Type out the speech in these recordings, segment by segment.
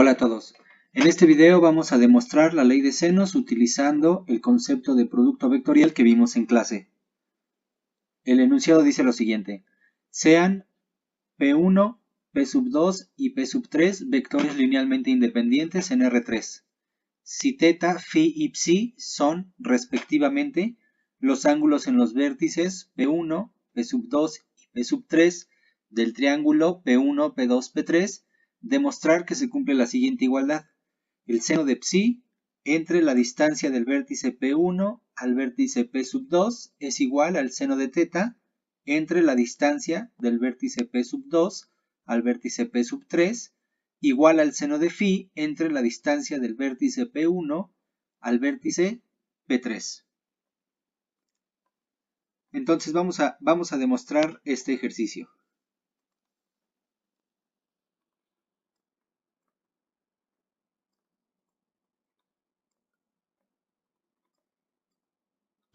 Hola a todos. En este video vamos a demostrar la ley de senos utilizando el concepto de producto vectorial que vimos en clase. El enunciado dice lo siguiente: sean P1, P2 y P3 vectores linealmente independientes en R3. Si θ, φ y ψ son, respectivamente, los ángulos en los vértices P1, P2 y P3 del triángulo P1, P2, P3, demostrar que se cumple la siguiente igualdad. El seno de ψ entre la distancia del vértice P1 al vértice P2 es igual al seno de θ entre la distancia del vértice P2 al vértice P3 igual al seno de φ entre la distancia del vértice P1 al vértice P3. Entonces vamos a demostrar este ejercicio.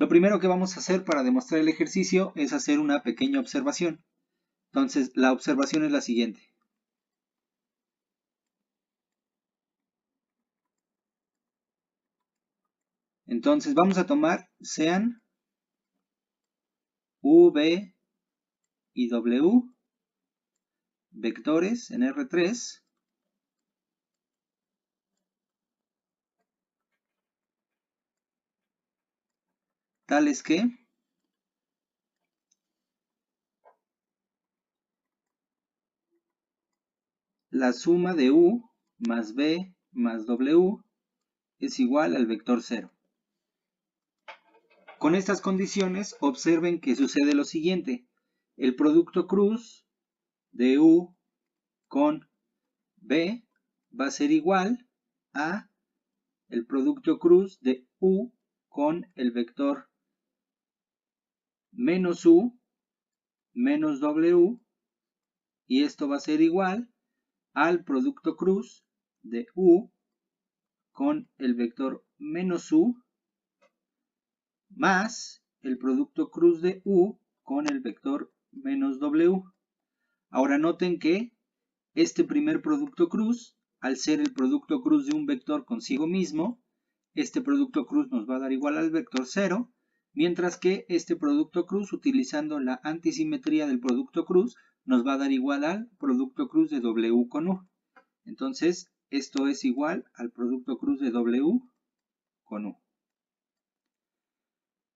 Lo primero que vamos a hacer para demostrar el ejercicio es hacer una pequeña observación. Entonces la observación es la siguiente. Entonces vamos a tomar, sean V y W vectores en R3 tales que la suma de U más B más W es igual al vector 0. Con estas condiciones observen que sucede lo siguiente. El producto cruz de U con B va a ser igual a el producto cruz de U con el vector menos U menos W, y esto va a ser igual al producto cruz de U con el vector menos U más el producto cruz de U con el vector menos W. Ahora noten que este primer producto cruz, al ser el producto cruz de un vector consigo mismo, este producto cruz nos va a dar igual al vector 0, mientras que este producto cruz, utilizando la antisimetría del producto cruz, nos va a dar igual al producto cruz de W con U. Entonces, esto es igual al producto cruz de W con U.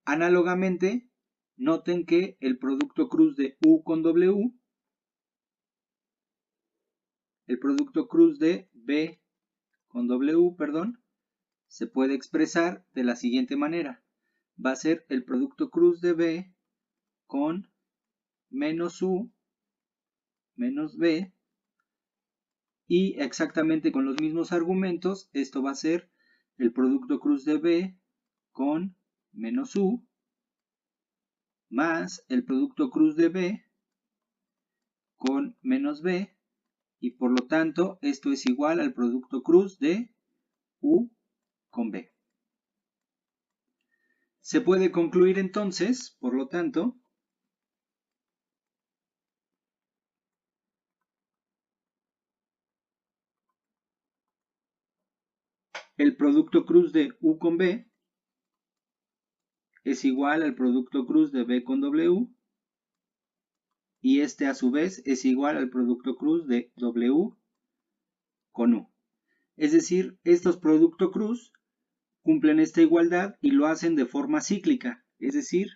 Análogamente, noten que el producto cruz de U con W, el producto cruz de B con W, se puede expresar de la siguiente manera. Va a ser el producto cruz de B con menos U menos B, y exactamente con los mismos argumentos, esto va a ser el producto cruz de B con menos U más el producto cruz de B con menos B, y por lo tanto esto es igual al producto cruz de U con B. Se puede concluir entonces, por lo tanto, el producto cruz de U con B es igual al producto cruz de B con W, y este a su vez es igual al producto cruz de W con U. Es decir, estos productos cruz cumplen esta igualdad y lo hacen de forma cíclica. Es decir,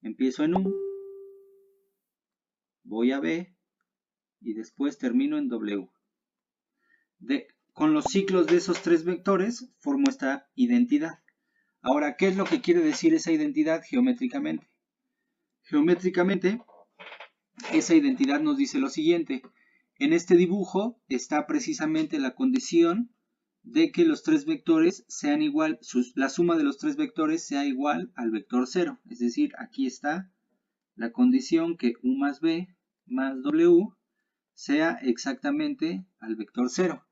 empiezo en U, voy a B y después termino en W. Con los ciclos de esos tres vectores formo esta identidad. Ahora, ¿qué es lo que quiere decir esa identidad geométricamente? Geométricamente, esa identidad nos dice lo siguiente. En este dibujo está precisamente la condición de que los tres vectores sean igual, la suma de los tres vectores sea igual al vector 0. Es decir, aquí está la condición que U más B más W sea exactamente al vector 0.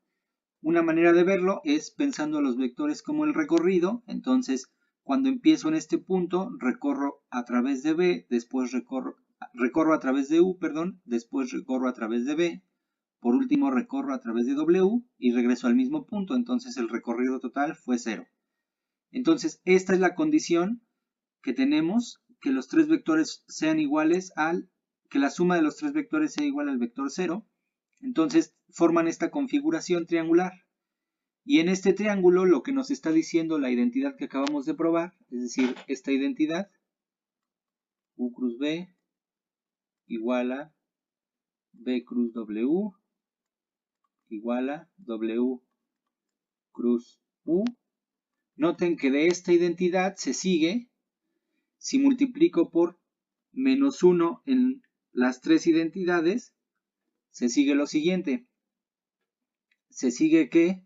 Una manera de verlo es pensando a los vectores como el recorrido. Entonces, cuando empiezo en este punto, recorro a través de B, después recorro a través de U, después recorro a través de B, por último recorro a través de W y regreso al mismo punto, entonces el recorrido total fue 0. Entonces esta es la condición que tenemos, que los tres vectores sean iguales que la suma de los tres vectores sea igual al vector 0. Entonces forman esta configuración triangular. Y en este triángulo lo que nos está diciendo la identidad que acabamos de probar, es decir, esta identidad, U cruz B igual a B cruz W igual a W cruz U. Noten que de esta identidad se sigue, si multiplico por menos 1 en las tres identidades, se sigue lo siguiente. Se sigue que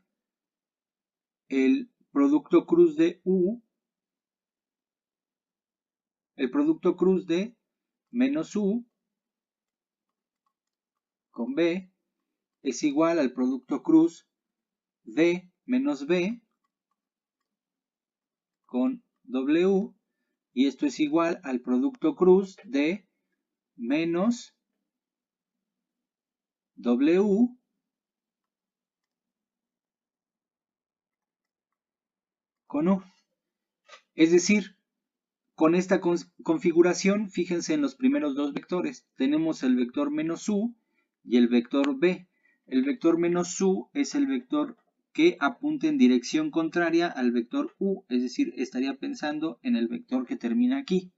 el producto cruz de U, el producto cruz de menos U con B es igual al producto cruz de menos B con W, y esto es igual al producto cruz de menos W con U. Es decir, con esta configuración, fíjense en los primeros dos vectores. Tenemos el vector menos U y el vector B. El vector menos U es el vector que apunta en dirección contraria al vector U, es decir, estaría pensando en el vector que termina aquí.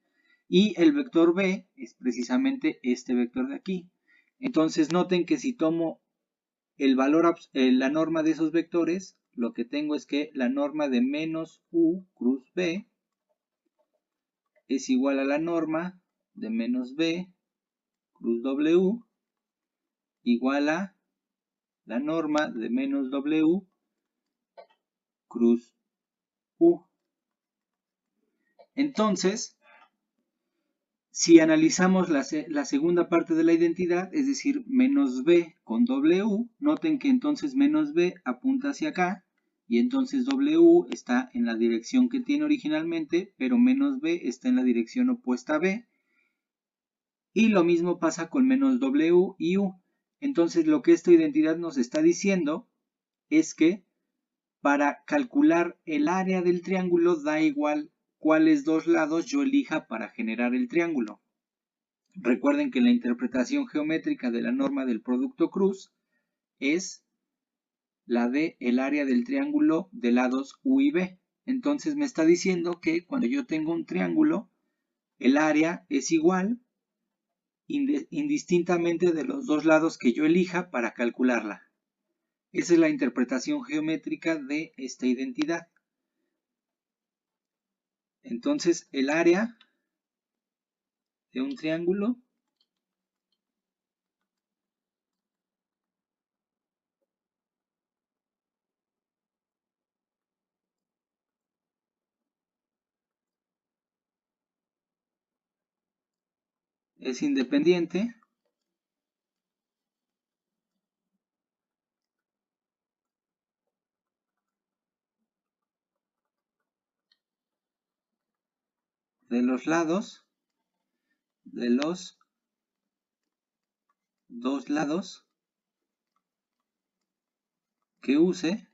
Y el vector B es precisamente este vector de aquí. Entonces noten que si tomo el valor, la norma de esos vectores, lo que tengo es que la norma de menos U cruz B es igual a la norma de menos B cruz W igual a la norma de menos W cruz U. Entonces, si analizamos la segunda parte de la identidad, es decir, menos B con W, noten que entonces menos B apunta hacia acá, y entonces W está en la dirección que tiene originalmente, pero menos B está en la dirección opuesta a B. Y lo mismo pasa con menos W y U. Entonces lo que esta identidad nos está diciendo es que para calcular el área del triángulo da igual cuáles dos lados yo elija para generar el triángulo. Recuerden que la interpretación geométrica de la norma del producto cruz es la de el área del triángulo de lados U y B. Entonces me está diciendo que cuando yo tengo un triángulo, el área es igual indistintamente de los dos lados que yo elija para calcularla. Esa es la interpretación geométrica de esta identidad. Entonces el área de un triángulo es independiente de los lados, de los dos lados que use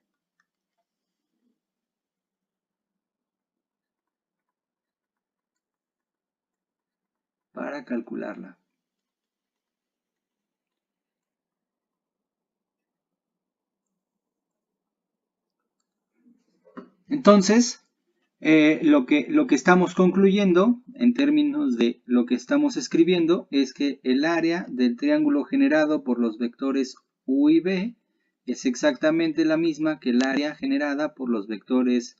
para calcularla. Entonces, lo que estamos concluyendo en términos de lo que estamos escribiendo es que el área del triángulo generado por los vectores U y B es exactamente la misma que el área generada por los vectores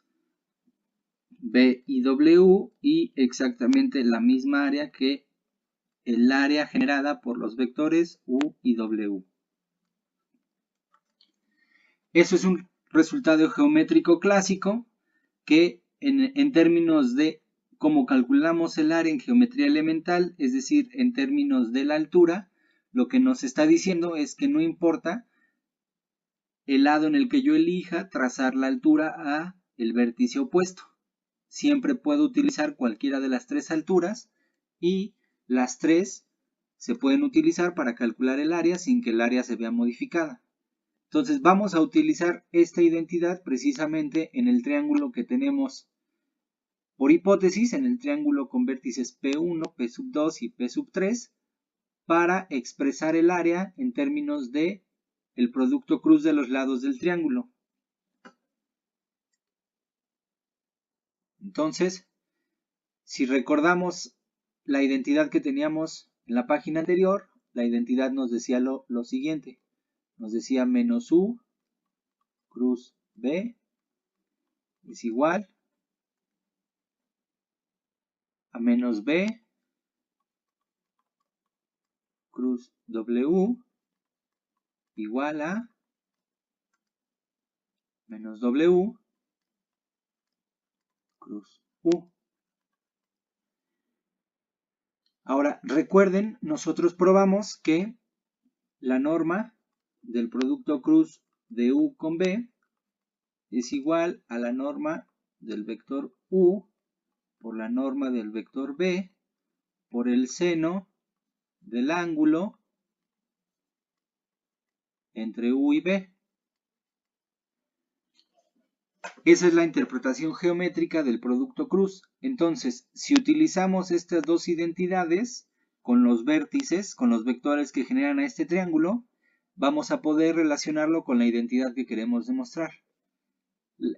B y W, y exactamente la misma área que el área generada por los vectores U y W. Eso es un resultado geométrico clásico que en términos de cómo calculamos el área en geometría elemental, es decir, en términos de la altura, lo que nos está diciendo es que no importa el lado en el que yo elija trazar la altura a el vértice opuesto. Siempre puedo utilizar cualquiera de las tres alturas y las tres se pueden utilizar para calcular el área sin que el área se vea modificada. Entonces vamos a utilizar esta identidad precisamente en el triángulo que tenemos por hipótesis, en el triángulo con vértices P1, P2 y P3, para expresar el área en términos de el producto cruz de los lados del triángulo. Entonces, si recordamos la identidad que teníamos en la página anterior, la identidad nos decía lo siguiente. Nos decía menos U cruz B es igual a menos B cruz W igual a menos W cruz U. Ahora, recuerden, nosotros probamos que la norma del producto cruz de U con B es igual a la norma del vector U por la norma del vector B por el seno del ángulo entre U y B. Esa es la interpretación geométrica del producto cruz. Entonces, si utilizamos estas dos identidades con los vértices, con los vectores que generan a este triángulo, vamos a poder relacionarlo con la identidad que queremos demostrar.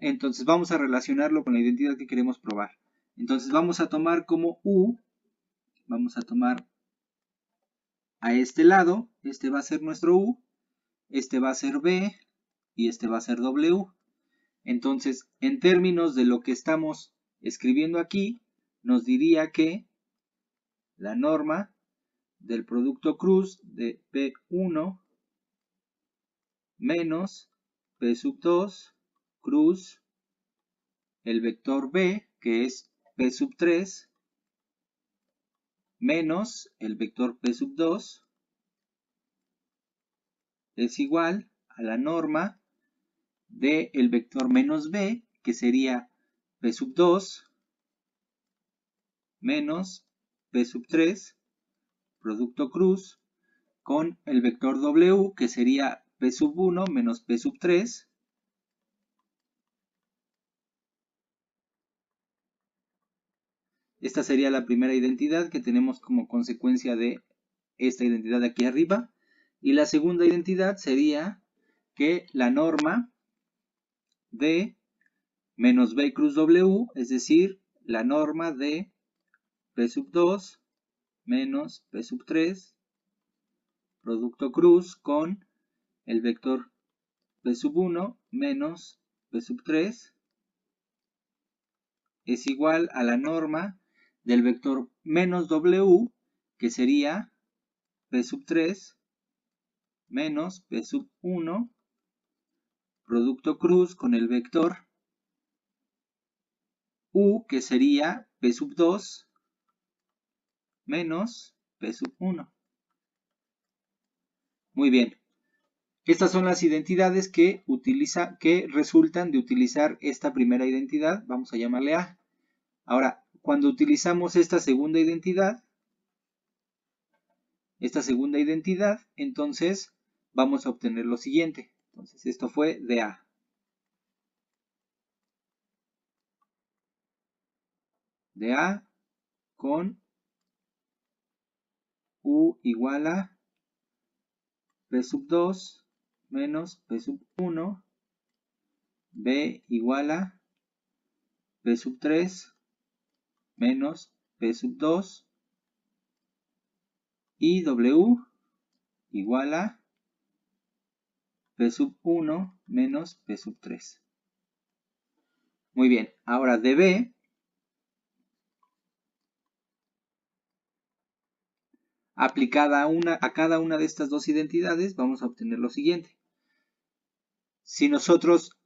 Entonces, vamos a relacionarlo con la identidad que queremos probar. Entonces, vamos a tomar como U, vamos a tomar a este lado, este va a ser nuestro U, este va a ser B y este va a ser W. Entonces, en términos de lo que estamos escribiendo aquí, nos diría que la norma del producto cruz de P1 menos P2 cruz el vector B, que es P3, menos el vector P2, es igual a la norma del vector menos B, que sería P2 menos P3, producto cruz, con el vector W, que sería P1 menos P3. Esta sería la primera identidad que tenemos como consecuencia de esta identidad de aquí arriba. Y la segunda identidad sería que la norma de menos B cruz W, es decir, la norma de P2 menos P3, producto cruz con el vector P1 menos P3, es igual a la norma del vector menos W, que sería P3 menos P1, producto cruz con el vector U, que sería P2 menos P1. Muy bien. Estas son las identidades que resultan de utilizar esta primera identidad. Vamos a llamarle A. Ahora, cuando utilizamos esta segunda identidad, entonces vamos a obtener lo siguiente. Entonces, esto fue de A. De A con U igual a P2 menos P1, B igual a P3 menos P2 y W igual a P1 menos P3. Muy bien, ahora de B aplicada a cada una de estas dos identidades, vamos a obtener lo siguiente. Si nosotros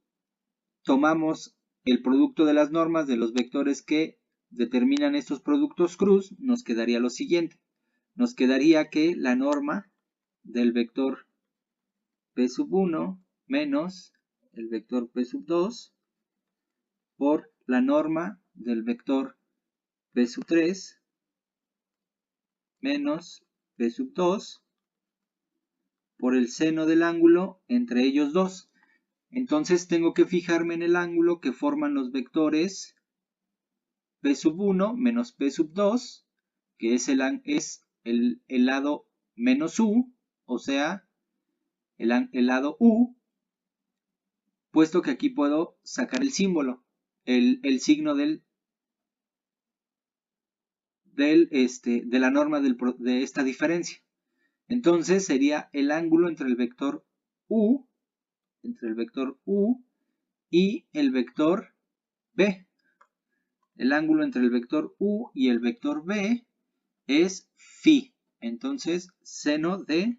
tomamos el producto de las normas de los vectores que determinan estos productos cruz, nos quedaría lo siguiente. Nos quedaría que la norma del vector P1 menos el vector P2 por la norma del vector P3 menos P sub 2 por el seno del ángulo entre ellos dos. Entonces tengo que fijarme en el ángulo que forman los vectores P sub 1 menos P sub 2, que es el lado menos U, o sea, el lado U, puesto que aquí puedo sacar el símbolo, el signo de la norma de esta diferencia. Entonces sería el ángulo entre el vector U y el vector B. El ángulo entre el vector U y el vector B es phi. Entonces, seno de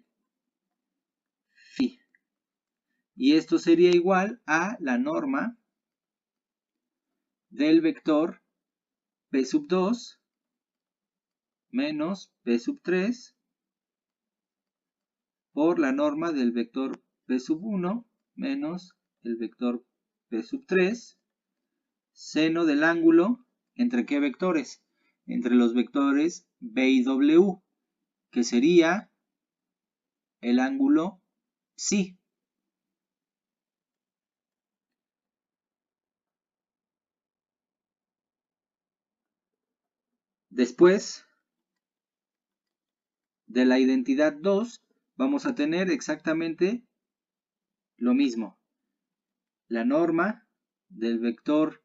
phi. Y esto sería igual a la norma del vector P sub 2 menos P sub 3 por la norma del vector P sub 1 menos el vector P sub 3, seno del ángulo, ¿entre qué vectores? Entre los vectores B y W, que sería el ángulo psi. Después de la identidad 2, vamos a tener exactamente lo mismo. La norma del vector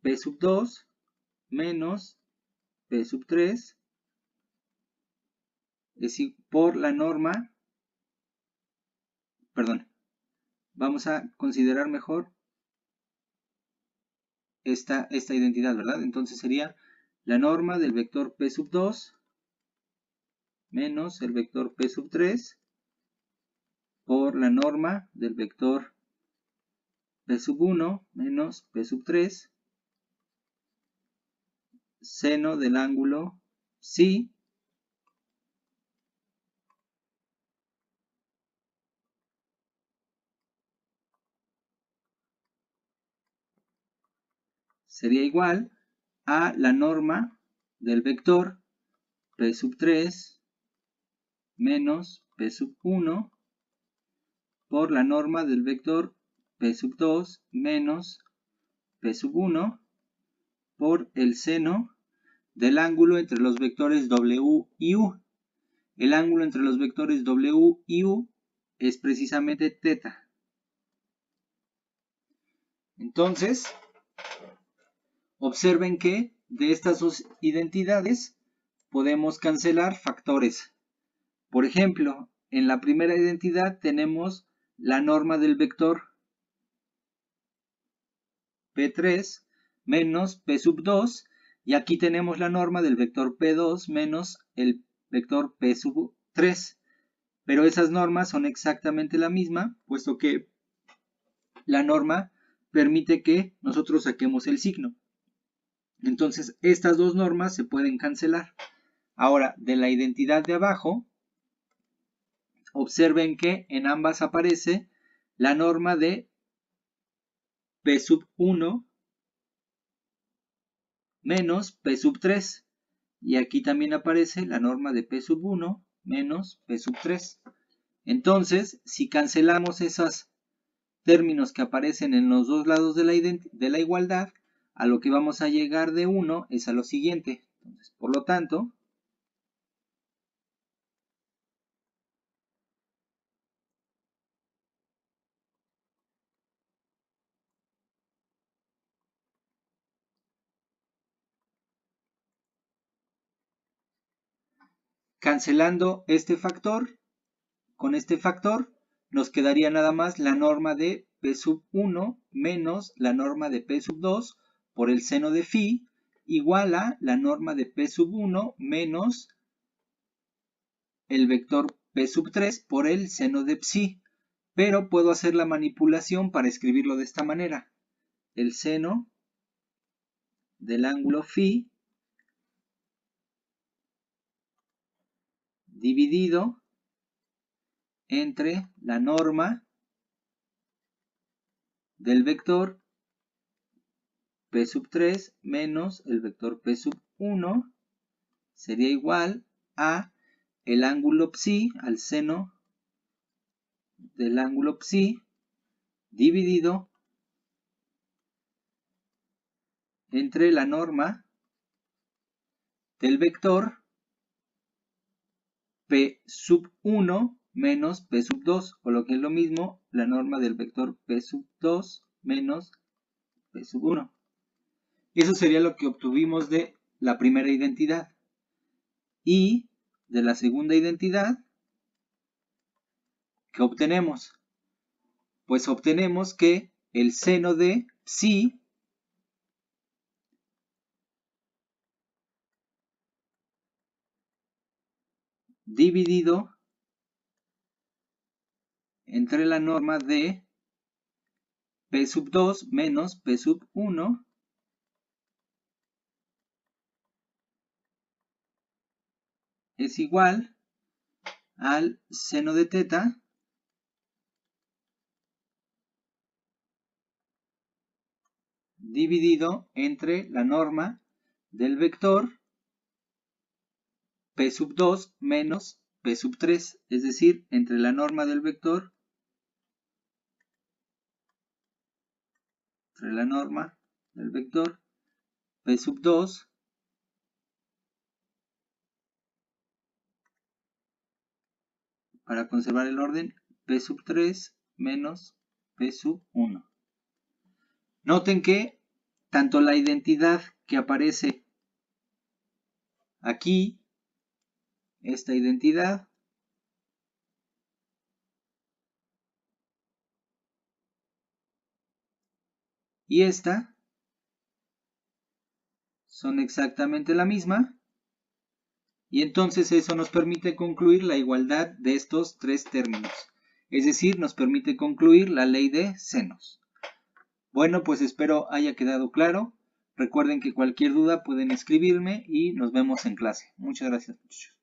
P sub 2 menos P sub 3 es por la norma, perdón, vamos a considerar mejor esta identidad, ¿verdad? Entonces sería la norma del vector P sub 2 menos el vector P sub 3 por la norma del vector P sub 1 menos P sub 3, seno del ángulo psi sería igual a la norma del vector P sub 3 menos P sub 1 por la norma del vector P sub 2 menos P sub 1 por el seno del ángulo entre los vectores W y U. El ángulo entre los vectores W y U es precisamente teta. Entonces, observen que de estas dos identidades podemos cancelar factores. Por ejemplo, en la primera identidad tenemos la norma del vector P3 menos P sub 2 y aquí tenemos la norma del vector P2 menos el vector P sub 3. Pero esas normas son exactamente la misma, puesto que la norma permite que nosotros saquemos el signo. Entonces, estas dos normas se pueden cancelar. Ahora, de la identidad de abajo, observen que en ambas aparece la norma de P sub 1 menos P sub 3. Y aquí también aparece la norma de P sub 1 menos P sub 3. Entonces, si cancelamos esos términos que aparecen en los dos lados de la igualdad, a lo que vamos a llegar de 1 es a lo siguiente. Entonces, por lo tanto, cancelando este factor, con este factor nos quedaría nada más la norma de P sub 1 menos la norma de P sub 2 por el seno de phi igual a la norma de P sub 1 menos el vector P sub 3 por el seno de psi. Pero puedo hacer la manipulación para escribirlo de esta manera. El seno del ángulo phi dividido entre la norma del vector P sub 3 menos el vector P sub 1 sería igual a el ángulo psi, al seno del ángulo psi, dividido entre la norma del vector P sub 1 menos P sub 2, o lo que es lo mismo, la norma del vector P sub 2 menos P sub 1. Eso sería lo que obtuvimos de la primera identidad. Y de la segunda identidad, ¿qué obtenemos? Pues obtenemos que el seno de psi dividido entre la norma de P sub 2 menos P sub 1 es igual al seno de teta dividido entre la norma del vector P sub 2 menos P sub 3, es decir, entre la norma del vector P sub 2 para conservar el orden, P sub 3 menos P sub 1. Noten que tanto la identidad que aparece aquí, esta identidad, y esta son exactamente la misma, y entonces eso nos permite concluir la igualdad de estos tres términos. Es decir, nos permite concluir la ley de senos. Bueno, pues espero haya quedado claro. Recuerden que cualquier duda pueden escribirme y nos vemos en clase. Muchas gracias, muchachos.